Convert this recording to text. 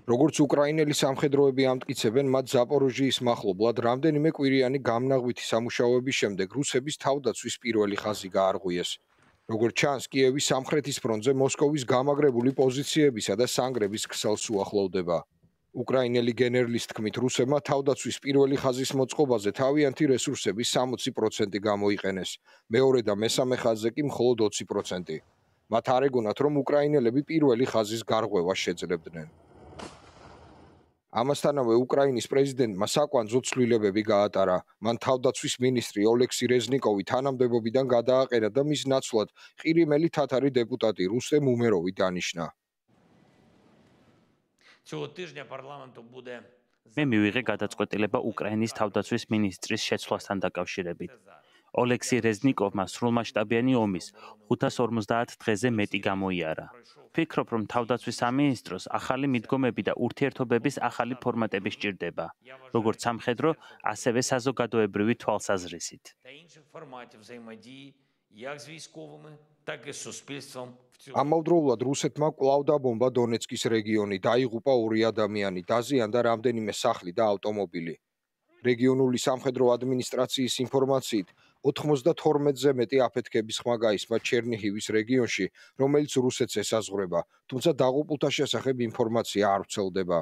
როგორც უკრაინელი სამხედროები ამტკიცებენ, მათ ზაპოროჟიის მახლობლად რამდენიმე კვირიანი გამნაღვითი სამუშაოების შემდეგ რუსების თავდაცვის პირველი ხაზი გაარღვიეს. როგორც ჩანს, კიევის სამხრეთის ფრონტზე მოსკოვის გამაგრებული პოზიციებისა და სანგრების ქსელს უახლოვდება. უკრაინელი გენერლის თქმით, რუსებმა თავდაცვის პირველი ხაზის მოწყობაზე თავიანთი რესურსების 60% გამოიყენეს, მეორე და მესამე ხაზზე კი მხოლოდ 20%. მათ არ ეგონათ, რომ უკრაინელები პირველი ხაზის გარღვევას შეძლებდნენ. ამასთანავე უკრაინის პრეზიდენტმა საკვანძო ცვლილებები გაატარა. მან თავდაცვის მინისტრი ოლექსი რეზნიკოვი თანამდებობიდან გადააყენა და მის ნაცვლად ყირიმელი თათარი დეპუტატი რუსტემ უმეროვი დანიშნა. მე მივიღე გადაწყვეტილება უკრაინის თავდაცვის მინისტრის შეცვლასთან დაკავშირებით. ოლექსი რეზნიკოვმა სრულმასშტაბიანი ომის 550 დღეზე მეტი გამოიარა. ვფიქრობ, რომ თავდაცვის სამინისტროს ახალი მიდგომები და ურთიერთობების ახალი ფორმატები სჭირდება, როგორც სამხედრო, ასევე საზოგადოებრივი თვალსაზრისით. ამავდროულად რუსეთმა კვლავ დაბომბა დონეცკის რეგიონი, დაიღუპა 2 ადამიანი, დაზიანდა რამდენიმე სახლი და ავტომობილი. რეგიონული სამხედრო ადმინისტრაციის ინფორმაციით, 92-ზე მეტი აფეთქების ხმა გაისმა ჩერნიჰივის რეგიონში, რომელიც რუსეთს ესაზღვრება, თუმცა დაღუპულთა შესახებ ინფორმაცია არ ვრცელდება.